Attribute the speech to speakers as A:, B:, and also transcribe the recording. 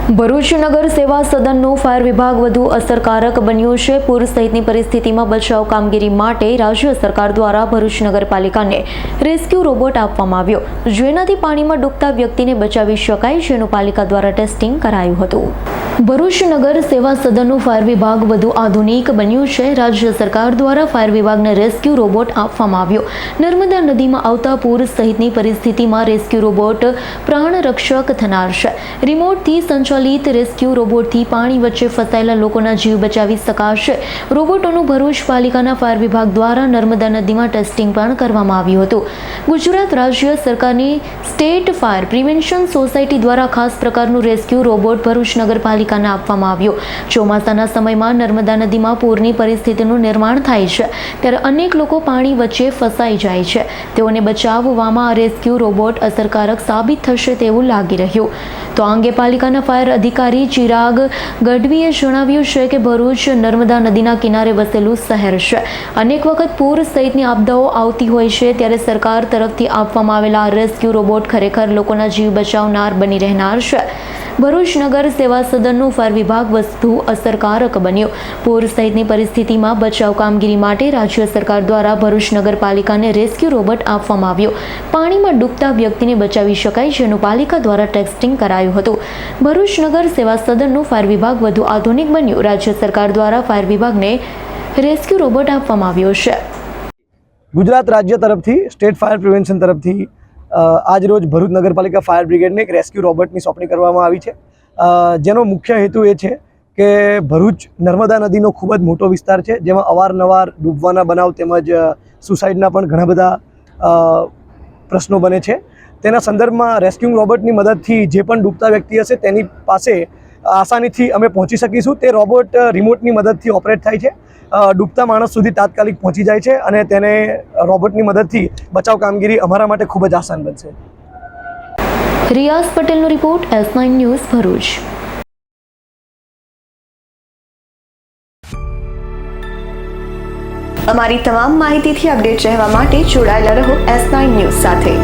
A: ભરૂચ નગર સેવા સદનનું ફાયર વિભાગ વધુ અસરકારક બન્યું છે। પૂર સહિતની પરિસ્થિતિમાં બચાવ કામગીરી માટે રાજ્ય સરકાર દ્વારા ભરૂચ નગરપાલિકાને રેસ્ક્યુ રોબોટ આપવામાં આવ્યો, જેનાથી પાણીમાં ડૂબતા વ્યક્તિને બચાવી શકાય, જેનું પાલિકા દ્વારા ટેસ્ટિંગ કરાયું હતું। ભરૂચ નગર સેવા સદનનું ફાયર વિભાગ વધુ આધુનિક બન્યું છે। રાજ્ય સરકાર દ્વારા ફાયર વિભાગને રેસ્ક્યુ રોબોટ આપવામાં આવ્યો। નર્મદા નદીમાં આવતા પૂર સહિતની પરિસ્થિતિમાં રેસ્ક્યુ રોબોટ પ્રાણ રક્ષક થનાર છે। રિમોટથી સંચાલિત રેસ્ક્યુ રોબોટથી પાણી વચ્ચે ફસાયેલા લોકોના જીવ બચાવી શકાશે। રોબોટોનું ભરૂચ પાલિકાના ફાયર વિભાગ દ્વારા નર્મદા નદીમાં ટેસ્ટિંગ પણ કરવામાં આવ્યું હતું। ગુજરાત રાજ્ય સરકારની સ્ટેટ ફાયર પ્રિવેન્શન સોસાયટી દ્વારા ખાસ પ્રકારનું રેસ્ક્યુ રોબોટ ભરૂચ નગરપાલિકાને આપવામાં આવ્યો। ચોમાસાના સમયમાં નર્મદા નદીમાં પૂરની પરિસ્થિતિનું નિર્માણ થાય છે, ત્યારે અનેક લોકો પાણી વચ્ચે ફસાઈ જાય છે। તેઓને બચાવવામાં આ રેસ્ક્યુ રોબોટ અસરકારક સાબિત થશે તેવું લાગી રહ્યું। તો આ અંગે પાલિકાના ફાયર અધિકારી ચિરાગ ગઢવીએ જણાવ્યું છે કે ભરૂચ નર્મદા નદીના કિનારે વસેલું શહેર છે। અનેક વખત પૂર સહિતની આપદાઓ આવતી હોય છે, ત્યારે સરકાર તરફથી આપવામાં આવેલા આ રેસ્ક્યુ રોબોટ ખરેખર લોકોના જીવ બચાવનાર બની રહેનાર છે। ભરૂચ નગર સેવા સદનનું ફાયર વિભાગ વધુ અસરકારક બન્યું। પૂર સહિતની પરિસ્થિતિમાં બચાવ કામગીરી માટે રાજ્ય સરકાર દ્વારા ભરૂચ નગરપાલિકાને રેસ્ક્યુ રોબોટ આપવામાં આવ્યો। પાણીમાં ડૂબતા વ્યક્તિને બચાવી શકાય, જેનું પાલિકા દ્વારા ટેસ્ટિંગ કરાયું હતું। ભરૂચ નગર સેવા સદનનું ફાયર વિભાગ વધુ આધુનિક બન્યું। રાજ્ય સરકાર દ્વારા ફાયર વિભાગને રેસ્ક્યુ રોબોટ આપવામાં આવ્યો છે।
B: ગુજરાત રાજ્ય તરફથી સ્ટેટ ફાયર પ્રિવેન્શન તરફથી આજ રોજ ભરૂચ નગરપાલિકા ફાયર બ્રિગેડને એક રેસ્ક્યુ રોબોટની સોંપણી કરવામાં આવી છે, જેનો મુખ્ય હેતુ એ છે કે ભરૂચ નર્મદા નદીનો ખૂબ જ મોટો વિસ્તાર છે, જેમાં અવારનવાર ડૂબવાના બનાવ તેમજ સુસાઇડના પણ ઘણા બધા પ્રશ્નો બને છે। તેના સંદર્ભમાં રેસ્ક્યુ રોબોટની મદદથી જે પણ ડૂબતા વ્યક્તિ હશે તેની પાસે આસાનીથી અમે પહોંચી શકીશું। તે રોબોટ રિમોટની મદદથી ઓપરેટ થાય છે, ડૂબતા માણસ સુધી તાત્કાલિક પહોંચી જાય છે અને તેને રોબોટની મદદથી બચાવ કામગીરી અમારા માટે ખૂબ જ આસાન બનશે।
A: રિયાઝ પટેલનો રિપોર્ટ, S9 ન્યૂઝ, ભરૂચ।
C: અમારી તમામ માહિતીથી અપડેટ રહેવા માટે જોડાયેલા રહો S9 ન્યૂઝ સાથે।